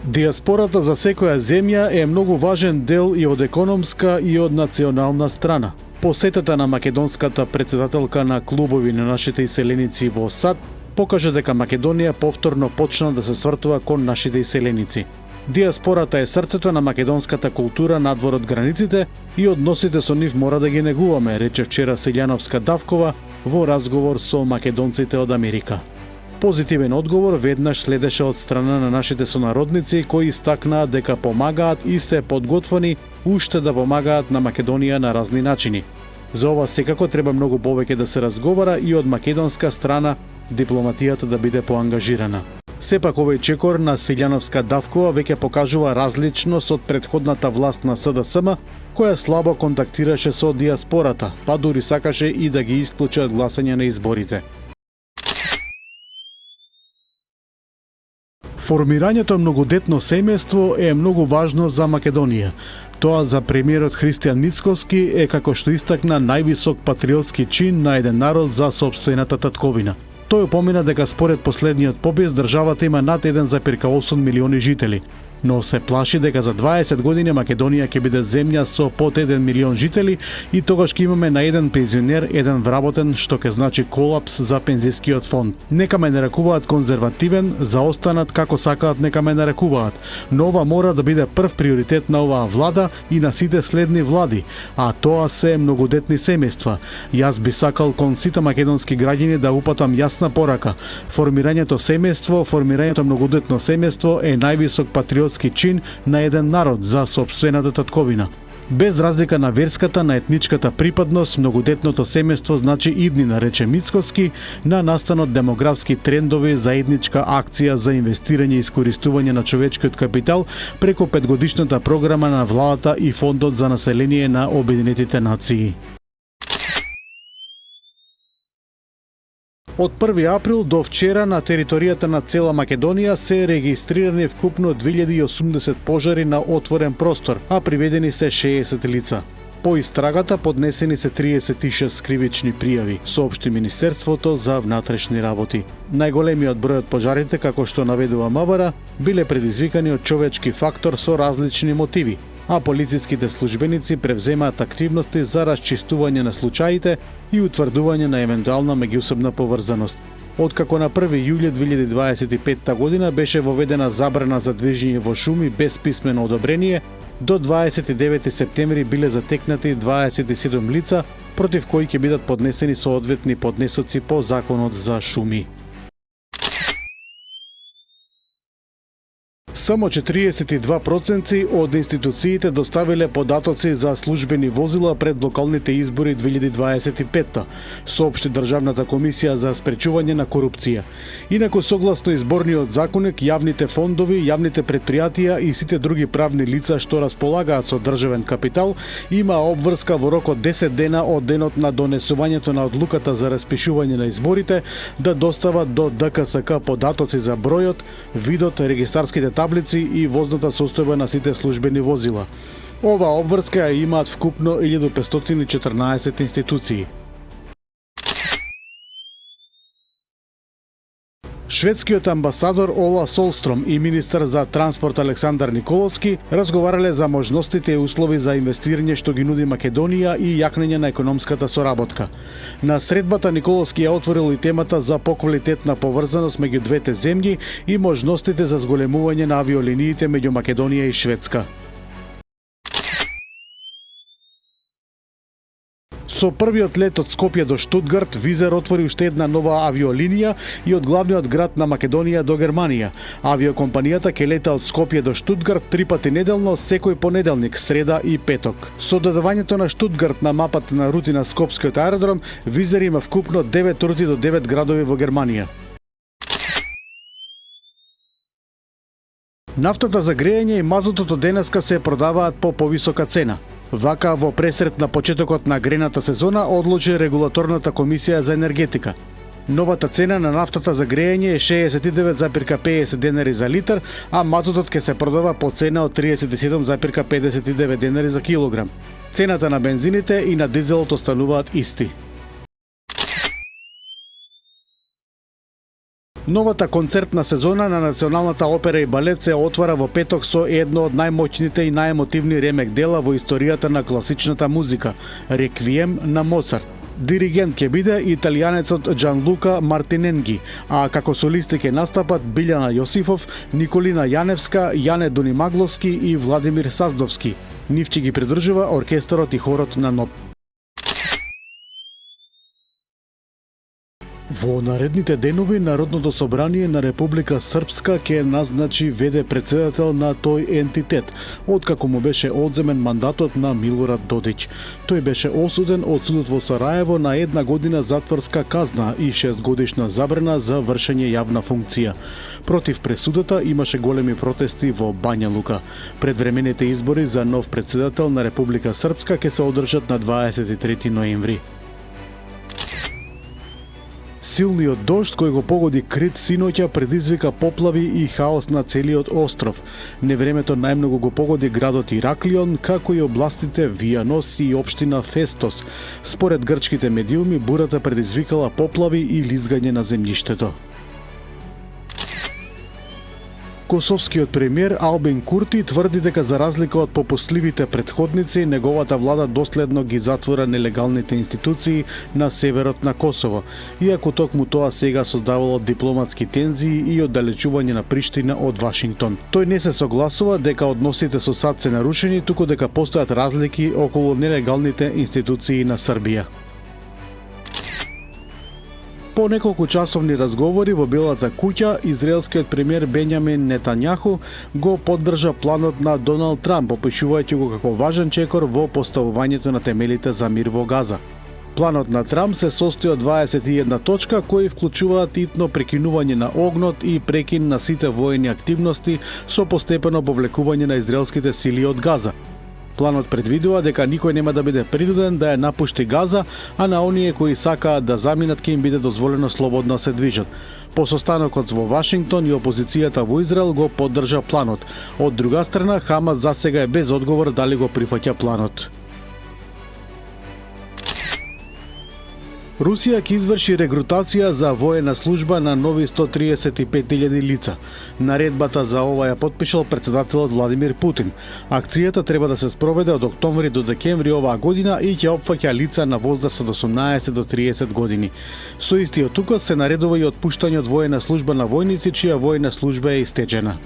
Диаспората за секоја земја е многу важен дел и од економска и од национална страна. Посетата на македонската претседателка на клубови на нашите иселеници во САД покажа дека Македонија повторно почна да се свртува кон нашите иселеници. Диаспората е срцето на македонската култура надвор од границите и односите со нив мора да ги негуваме, рече вчера Силјановска-Давкова во разговор со македонците од Америка. Позитивен одговор веднаш следеше од страна на нашите сонародници кои истакнаа дека помагаат и се подготвени уште да помагаат на Македонија на разни начини. За ова секако треба многу повеќе да се разговара и од македонска страна дипломатијата да биде поангажирана. Сепак овој чекор на Силјановска-Давкова веќе покажува различност од претходната власт на СДСМ, која слабо контактираше со диаспората, па дури сакаше и да ги исклучи од гласање на изборите. Формирањето многодетно семејство е многу важно за Македонија. Тоа за премиерот Христијан Мицкоски е, како што истакна, највисок патриотски чин на еден народ за сопствената татковина. Тој упомена дека според последниот попис државата има над 1,8 милиони жители, но се плаши дека за 20 години Македонија ќе биде земја со под 1 милион жители и тогаш ќе имаме на еден пензионер, еден вработен, што ќе значи колапс за пензискиот фонд. Нека ме нарекуваат конзервативен, за останат како сакаат нека ме нарекуваат, но ова мора да биде прв приоритет на оваа влада и на сите следни влади, а тоа се многодетни семејства. Јас би сакал кон сите македонски граѓани да упатам јасна порака. Формирањето семејство, формирањето многодетно семејство е највисок патриот чин на еден народ за сопствената татковина. Без разлика на верската, на етничката припадност, многодетното семејство значи иднина, рече Мицкоски, на настанот демографски трендови, заедничка акција за инвестирање и искористување на човечкиот капитал преку 5-годишната програма на владата и Фондот за население на Обединетите нации. Од 1 април до вчера на територијата на цела Македонија се регистрирани вкупно 2080 пожари на отворен простор, а приведени се 60 лица. По истрагата поднесени се 36 кривични пријави, соопшти Министерството за внатрешни работи. Најголемиот број од пожарите, како што наведува МВР, биле предизвикани од човечки фактор со различни мотиви, а полициските службеници превземаат активности за расчистување на случаите и утврдување на евентуална меѓусебна поврзаност. Откако на 1 јули 2025 година беше воведена забрана за движење во шуми без писмено одобрение, до 29 септември биле затекнати 27 лица, против кои ќе бидат поднесени соодветни поднесоци по Законот за шуми. Само 42% од институциите доставиле податоци за службени возила пред локалните избори 2025, соопшти Државната комисија за спречување на корупција. Инаку согласно изборниот законник, јавните фондови, јавните предпријатија и сите други правни лица што располагаат со државен капитал има обврска во рок од 10 дена од денот на донесувањето на одлуката за распишување на изборите да достават до ДКСК податоци за бројот, видот, регистарските таблици и возната состојба на сите службени возила. Оваа обврска ја имаат вкупно 1514 институции. Шведскиот амбасадор Ола Солстром и министар за транспорт Александар Николовски разговарале за можностите и услови за инвестирање што ги нуди Македонија и јакнење на економската соработка. На средбата Николовски ја отворил и темата за поквалитетна поврзаност меѓу двете земји и можностите за зголемување на авиолиниите меѓу Македонија и Шведска. Со првиот лет од Скопје до Штутгарт, Визер отвори уште една нова авиолинија и од главниот град на Македонија до Германија. Авиокомпанијата ќе лета од Скопје до Штутгарт 3 пати неделно, секој понеделник, среда и петок. Со додавањето на Штутгарт на мапата на рути на Скопскиот аеродром, Визер има вкупно 9 рути до 9 градови во Германија. Нафтата за грејење и мазутото денеска се продаваат по повисока цена. Вака, во пресрет на почетокот на грејната сезона, одлучи Регулаторната комисија за енергетика. Новата цена на нафтата за грејење е 69,50 денари за литар, а мазутот ќе се продава по цена од 37,59 денари за килограм. Цената на бензините и на дизелот остануваат исти. Новата концертна сезона на Националната опера и балет се отвара во петок со едно од најмоćните и најемотивни ремек дела во историјата на класичната музика – Реквием на Моцарт. Диригент ќе биде италијанецот Джанлука Мартиненги, а како солисти ќе настапат Билјана Јосифов, Николина Јаневска, Јане Дунимагловски и Владимир Саздовски. Нив ќе ги придржува оркестарот и хорот на НОП. Во наредните денови Народното собрание на Република Српска ќе назначи ВД председател на тој ентитет, откако му беше одземен мандатот на Милорад Додиќ. Тој беше осуден од судот во Сараево на 1 година затворска казна и 6 годишна забрана за вршење јавна функција. Против пресудата имаше големи протести во Бања Лука. Предвремените избори за нов председател на Република Српска ќе се одржат на 23 ноември. Силниот дожд кој го погоди Крит синоќа предизвика поплави и хаос на целиот остров. Невремето најмногу го погоди градот Ираклион, како и областите Вијанос и општина Фестос. Според грчките медиуми, бурата предизвикала поплави и лизгање на земјиштето. Косовскиот премиер Албин Курти тврди дека за разлика од попустливите претходници, неговата влада доследно ги затвора нелегалните институции на северот на Косово, иако токму тоа сега создавало дипломатски тензии и оддалечување на Приштина од Вашингтон. Тој не се согласува дека односите со САД се нарушени, туку дека постојат разлики околу нелегалните институции на Србија. По неколку часовни разговори во Белата куќа, израелскиот премиер Бенјамин Нетањаху го поддржа планот на Доналд Трамп, опишувајќи го како важен чекор во поставувањето на темелите за мир во Газа. Планот на Трамп се состои од 21 точка кои вклучуваат итно прекинување на огнот и прекин на сите воени активности со постепено повлекување на израелските сили од Газа. Планот предвидува дека никој нема да биде принуден да ја напушти Газа, а на оние кои сакаат да заминат ќе им биде дозволено слободно се движат. По состанокот во Вашингтон и опозицијата во Израел го поддржа планот. Од друга страна, Хамас засега е без одговор дали го прифаќа планот. Русија ќе изврши регрутација за воена служба на нови 135.000 лица. Наредбата за ова ја потпишал председателот Владимир Путин. Акцијата треба да се спроведе од октомври до декември оваа година и ќе опфаќа лица на возраст од 18 до 30 години. Со истиот указ се наредува и отпуштање од воена служба на војници чија воена служба е истечена.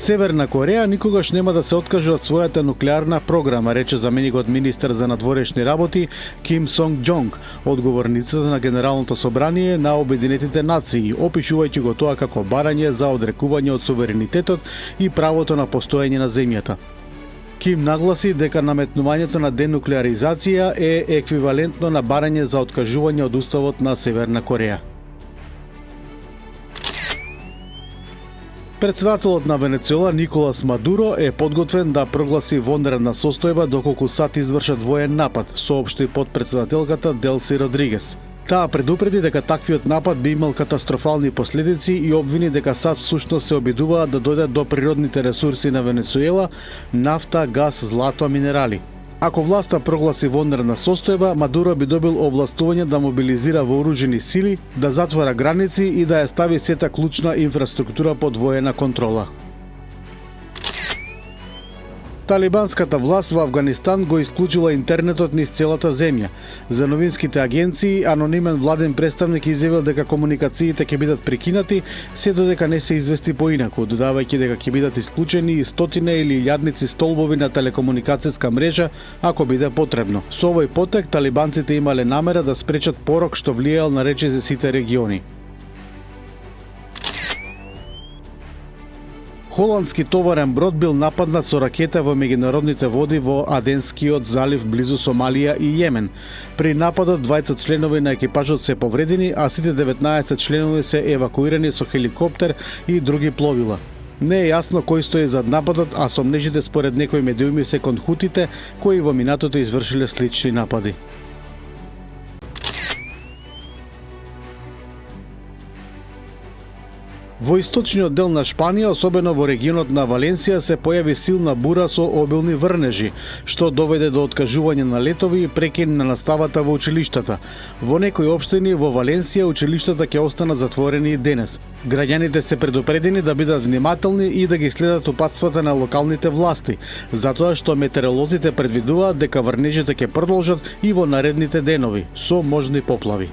Северна Кореја никогаш нема да се откаже од својата нуклеарна програма, рече заменикот министер за надворешни работи Ким Сонг Џонг, одговорницата на Генералното собрание на Обединетите нации, опишувајќи го тоа како барање за одрекување од суверенитетот и правото на постоење на земјата. Ким нагласи дека наметнувањето на денуклеаризација е еквивалентно на барање за откажување од уставот на Северна Кореја. Председателот на Венецуела Николас Мадуро е подготвен да прогласи вонредна состојба доколку САД извршат воен напад, соопшти подпредседателката Делси Родригес. Таа предупреди дека таквиот напад би имал катастрофални последици и обвини дека САД всушност се обидуваат да дојдат до природните ресурси на Венецуела, нафта, газ, злато, минерали. Ако власта прогласи вонредна состојба, Мадуро би добил овластување да мобилизира вооружени сили, да затвора граници и да ја стави сета клучна инфраструктура под воена контрола. Талибанската власт во Авганистан го исклучила интернетот низ целата земја. За новинските агенции, анонимен владен представник изјавил дека комуникациите ќе бидат прекинати, се додека не се извести поинаку, додавајќи дека ќе бидат исклучени и стотине или илјадници столбови на телекомуникацијска мрежа ако биде потребно. Со овој потек, талибанците имале намера да спречат порок што влијал на речиси сите региони. Холандски товарен брод бил нападнат со ракета во меѓународните води во Аденскиот залив близу Сомалија и Јемен. При нападот 20 членови на екипажот се повредени, а сите 19 членови се евакуирани со хеликоптер и други пловила. Не е јасно кој стои зад нападот, а сомнежите според некои медиуми се кон хутите кои во минатото извршиле слични напади. Во источниот дел на Шпанија, особено во регионот на Валенсија, се појави силна бура со обилни врнежи, што доведе до откажување на летови и прекин на наставата во училиштата. Во некои општини во Валенсија училиштата ќе останат затворени и денес. Граѓаните се предупредени да бидат внимателни и да ги следат упатствата на локалните власти, затоа што метеоролозите предвидуваат дека врнежите ќе продолжат и во наредните денови со можни поплави.